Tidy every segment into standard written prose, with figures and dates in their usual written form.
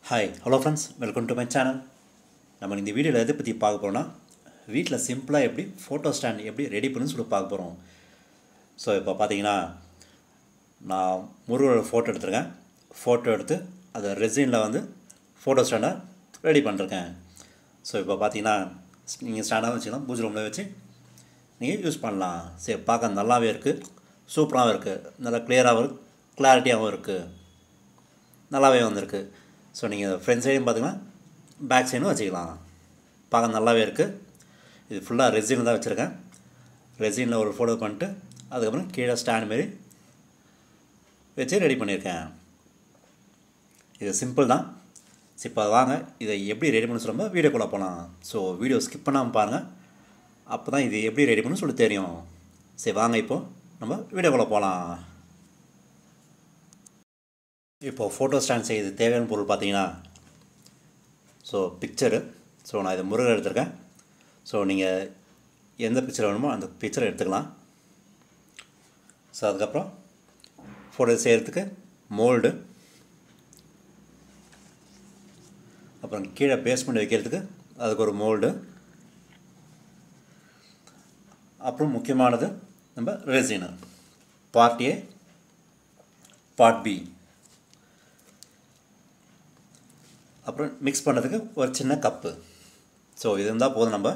Hi hello friends, welcome to my channel. நம்ம இந்த வீடியோவில் எதை பற்றி பார்க்க போகிறோம்னா, வீட்டில் சிம்பிளாக எப்படி ஃபோட்டோ ஸ்டாண்ட் எப்படி ரெடி பண்ணுன்னு சொல்லி பார்க்க போகிறோம். ஸோ இப்போ பார்த்தீங்கன்னா, நான் முருகரோட ஃபோட்டோ எடுத்துருக்கேன். ஃபோட்டோ எடுத்து அதை ரெசினில் வந்து ஃபோட்டோ ஸ்டாண்டை ரெடி பண்ணிருக்கேன். ஸோ இப்போ பார்த்தீங்கன்னா, நீங்கள் ஸ்டாண்டாக வச்சுக்கலாம், பூஜை ரூமில் வச்சு நீங்கள் யூஸ் பண்ணலாம். சரி, பார்க்க நல்லாவே இருக்குது, சூப்பராகவும் இருக்குது, நல்லா கிளியராகவும் கிளாரிட்டியாகவும் இருக்குது, நல்லாவே வந்திருக்கு. ஸோ நீங்கள் ஃப்ரண்ட் சைடும் பார்த்திங்கன்னா பேக் சைடும் வச்சுக்கலாம். பார்க்க நல்லாவே இருக்குது. இது ஃபுல்லாக ரெசினில் தான் வச்சுருக்கேன். ரெசினில் ஒரு ஃபோட்டோ பண்ணிட்டு அதுக்கப்புறம் கீழே ஸ்டாண்ட் மாரி வச்சு ரெடி பண்ணியிருக்கேன். இது சிம்பிள் தான். இப்போ வாங்க இதை எப்படி ரெடி பண்ண சொல்லும்போது வீடியோக்குள்ளே போகலாம். ஸோ வீடியோ ஸ்கிப் பண்ணாமல் பாருங்கள், அப்போ தான் இது எப்படி ரெடி பண்ணணும்னு சொல்லி தெரியும். சரி வாங்க இப்போது நம்ம வீடியோக்குள்ளே போகலாம். இப்போது ஃபோட்டோ ஸ்டாண்ட் செய்து தேவையான பொருள் பார்த்தீங்கன்னா, ஸோ பிக்சரு. ஸோ நான் இதை முருகர் எடுத்திருக்கேன். ஸோ நீங்கள் எந்த பிக்சர் வேணுமோ அந்த பிக்சரை எடுத்துக்கலாம். ஸோ அதுக்கப்புறம் ஃபோட்டோ செய்கிறதுக்கு மோல்டு, அப்புறம் கீழே பேஸ்மெண்ட் வைக்கிறதுக்கு அதுக்கு ஒரு மோல்டு, அப்புறம் முக்கியமானது நம்ம ரெசினு, பார்ட் ஏ பார்ட் பி. அப்புறம் மிக்ஸ் பண்ணுறதுக்கு ஒரு சின்ன கப்பு. ஸோ இது இருந்தால் போதும், நம்ம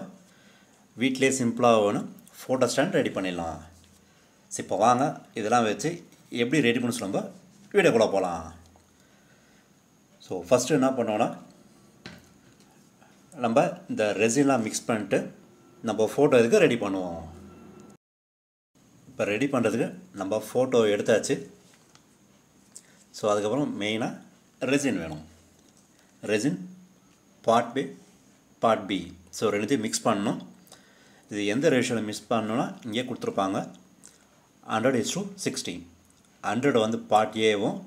வீட்டிலே சிம்பிளாக வேணும் ஃபோட்டோ ஸ்டாண்ட் ரெடி பண்ணிடலாம். ஸோ இப்போ வாங்க இதெல்லாம் வச்சு எப்படி ரெடி பண்ண சொல்லுங்க வீடியோக்குள்ளே போகலாம். ஸோ ஃபஸ்ட்டு என்ன பண்ணுவோன்னா, நம்ம இந்த ரெசின்லாம் மிக்ஸ் பண்ணிட்டு நம்ம ஃபோட்டோ இதுக்கு ரெடி பண்ணுவோம். இப்போ ரெடி பண்ணுறதுக்கு நம்ம ஃபோட்டோ எடுத்தாச்சு. ஸோ அதுக்கப்புறம் மெயினாக ரெசின் வேணும். Resin part B part B. So ரெண்டுத்தையும் மிக்ஸ் பண்ணணும். இது எந்த ரேஷியோவில் மிக்ஸ் பண்ணணுன்னா இங்கே கொடுத்துருப்பாங்க, 100:60. 100 வந்து பார்ட் ஏவும்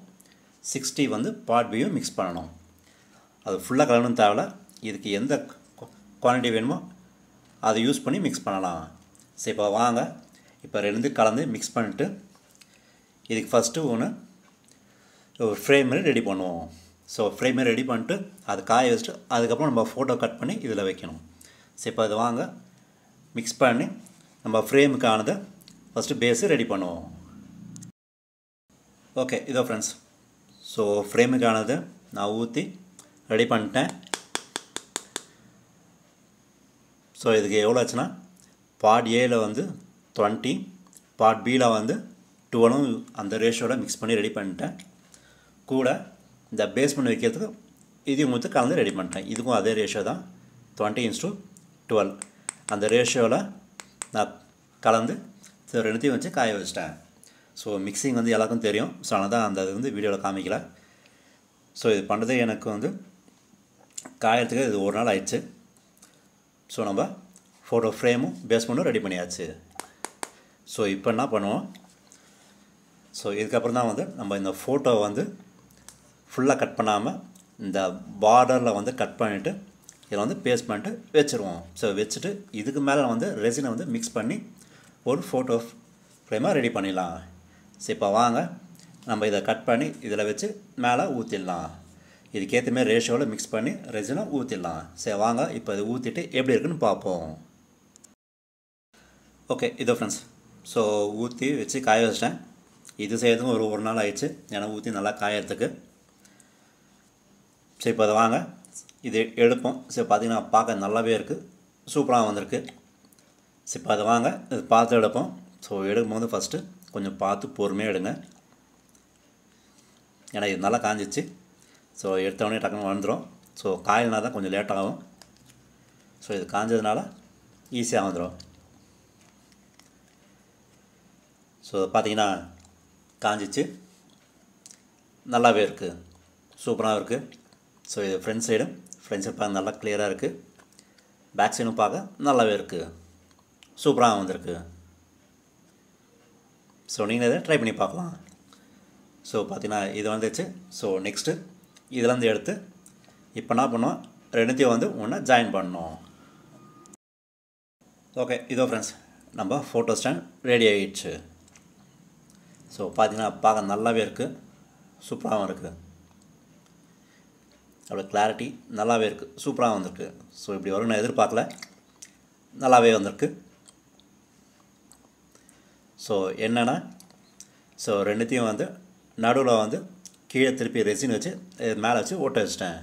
60 வந்து பார்ட் பியும் மிக்ஸ் பண்ணணும். அது ஃபுல்லாக கலக்கணும் தேவையில்ல. இதுக்கு எந்த குவான்டிட்டி வேணுமோ அதை யூஸ் பண்ணி மிக்ஸ் பண்ணலாம். சரி இப்போ வாங்க இப்போ ரெண்டு கலந்து மிக்ஸ் பண்ணிட்டு இதுக்கு ஃபஸ்ட்டு ஒரு ஃப்ரேம் மாதிரி ரெடி பண்ணுவோம். ஸோ ஃப்ரேம் மாதிரி ரெடி பண்ணிட்டு அது காய வச்சுட்டு அதுக்கப்புறம் நம்ம ஃபோட்டோ கட் பண்ணி இதில் வைக்கணும். ஸோ இப்போ அது வாங்க மிக்ஸ் பண்ணி நம்ம ஃப்ரேமுக்கானதை ஃபஸ்ட்டு பேஸு ரெடி பண்ணுவோம். ஓகே இதோ ஃப்ரெண்ட்ஸ், ஸோ ஃப்ரேமுக்கானதை நான் ஊற்றி ரெடி பண்ணிட்டேன். ஸோ இதுக்கு எவ்வளோ ஆச்சுன்னா, பார்ட் ஏயில் வந்து 20, பார்ட் பியில் வந்து 12 அந்த ரேஷியோட மிக்ஸ் பண்ணி ரெடி பண்ணிட்டேன். கூட இந்த பேஸ்மெண்ட் வைக்கிறதுக்கு இதையும் கொடுத்து கலந்து ரெடி பண்ணிட்டேன். இதுக்கும் அதே ரேஷியோ தான், 20:12 அந்த ரேஷியோவில் நான் கலந்து ரெண்டுத்தையும் வச்சு காய வச்சிட்டேன். ஸோ மிக்சிங் வந்து எல்லாருக்கும் தெரியும். ஸோ அதனால் தான் அந்த இது வந்து வீடியோவில் காமிக்கல. ஸோ இது பண்ணுறதே எனக்கு வந்து காயறதுக்கு இது ஒரு நாள் ஆயிடுச்சு. ஸோ நம்ம ஃபோட்டோ ஃப்ரேமும் பேஸ்மெண்ட்டும் ரெடி பண்ணியாச்சு. ஸோ இப்போ என்ன பண்ணுவோம், ஸோ இதுக்கப்புறம் தான் வந்து நம்ம இந்த ஃபோட்டோ வந்து ஃபுல்லாக கட் பண்ணாமல் இந்த பார்டரில் வந்து கட் பண்ணிவிட்டு இதில் வந்து பேஸ்ட் பண்ணிட்டு வச்சுருவோம். ஸோ வச்சுட்டு இதுக்கு மேலே வந்து ரெசினை வந்து மிக்ஸ் பண்ணி ஒரு ஃபோட்டோ ஃப்ரேமாக ரெடி பண்ணிடலாம். ஸோ இப்போ வாங்க நம்ம இதை கட் பண்ணி இதில் வச்சு மேலே ஊற்றிடலாம். இதுக்கேற்ற மாதிரி ரேஷியோவில் மிக்ஸ் பண்ணி ரெசினை ஊற்றிடலாம். சரி வாங்க இப்போ இது ஊற்றிட்டு எப்படி இருக்குன்னு பார்ப்போம். ஓகே இதோ ஃப்ரெண்ட்ஸ், ஸோ ஊற்றி வச்சு காய வச்சிட்டேன். இது செய்யறதுக்கும் ஒரு நாள் ஆயிடுச்சு, ஏன்னா ஊற்றி நல்லா காயறதுக்கு. சரி இப்போ அதை வாங்க இது எடுப்போம். சரி பார்த்திங்கன்னா பார்க்க நல்லாவே இருக்குது, சூப்பராக வந்திருக்கு. சரி இப்போ அதை வாங்க இது பார்த்து எடுப்போம். ஸோ எடுக்கும்போது ஃபஸ்ட்டு கொஞ்சம் பார்த்து பொறுமையாக எடுங்க, ஏன்னா இது நல்லா காஞ்சிச்சு. ஸோ எடுத்தவொடனே டக்குன்னு வந்துடும். ஸோ காயில்னா தான் கொஞ்சம் லேட் ஆகும். ஸோ இது காஞ்சதுனால ஈஸியாக வந்துடும். ஸோ பார்த்திங்கன்னா காஞ்சிச்சு, நல்லாவே இருக்குது, சூப்பராக இருக்குது. ஸோ இது ஃப்ரண்ட் சைடு பார்க்க நல்லா கிளியராக இருக்குது, பேக் சைடும் பார்க்க நல்லாவே இருக்குது, சூப்பராக வந்திருக்கு. ஸோ நீங்கள் இதை ட்ரை பண்ணி பார்க்கலாம். ஸோ பார்த்தீங்கன்னா இது வந்துச்சு. ஸோ நெக்ஸ்ட்டு இதெல்லாம் எடுத்து இப்போ என்ன பண்ணுவோம், ரெண்டுத்தையும் வந்து ஒன்றா ஜாயின் பண்ணணும். ஓகே இதோ ஃப்ரெண்ட்ஸ், நம்ம ஃபோட்டோ ஸ்டாண்ட் ரெடி ஆகிடுச்சு. ஸோ பார்த்தீங்கன்னா பார்க்க நல்லாவே இருக்குது, சூப்பராகவும் இருக்குது. அதோட கிளாரிட்டி நல்லாவே இருக்குது, சூப்பராக வந்திருக்கு. ஸோ இப்படி வரும் நான் எதிர்பார்க்கல, நல்லாவே வந்திருக்கு. ஸோ என்னென்னா, ஸோ ரெண்டுத்தையும் வந்து நடுவில் வந்து கீழே திருப்பி ரெசின் வச்சு மேலே வச்சு ஓட்ட வச்சிட்டேன்.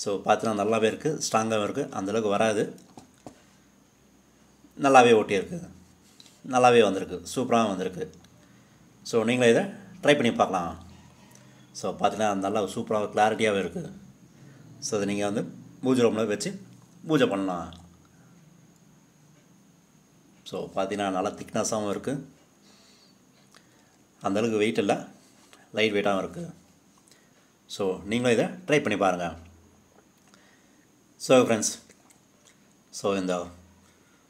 ஸோ பார்த்தீங்கன்னா நல்லாவே இருக்குது, ஸ்ட்ராங்காகவும் இருக்குது, அந்தளவுக்கு வராது, நல்லாவே ஓட்டியிருக்கு, நல்லாவே வந்திருக்கு, சூப்பராக வந்திருக்கு. ஸோ நீங்களே இதை ட்ரை பண்ணி பார்க்கலாம். ஸோ பார்த்தீங்கன்னா நல்லா சூப்பராக கிளாரிட்டியாகவே இருக்குது. ஸோ அதை நீங்கள் வந்து பூஜை ரூமில் வச்சு பூஜை பண்ணலாம். ஸோ பார்த்தீங்கன்னா நல்லா திக்னஸாகவும் இருக்குது, அந்தளவுக்கு வெயிட் இல்லை, லைட் வெயிட்டாகவும் இருக்குது. ஸோ நீங்களும் இதை ட்ரை பண்ணி பாருங்கள். ஸோ ஃப்ரெண்ட்ஸ், ஸோ இந்த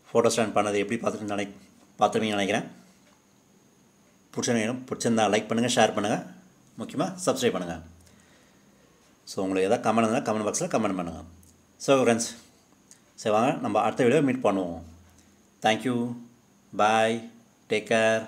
ஃபோட்டோ ஸ்டாண்ட் பண்ணது எப்படி பார்த்துருவீங்கன்னு நினைக்கிறேன். பிடிச்சிருந்தா லைக் பண்ணுங்கள், ஷேர் பண்ணுங்கள், முக்கியமாக சப்ஸ்கிரைப் பண்ணுங்கள். ஸோ உங்களுக்கு எதாவது கமெண்ட் இருந்தால் கமெண்ட் பாக்ஸில் கமெண்ட் பண்ணுங்கள். ஸோ ஃப்ரெண்ட்ஸ், சரி வாங்க நம்ம அடுத்த வீடியோ மீட் பண்ணுவோம். தேங்க்யூ, பாய், டேக் கேர்.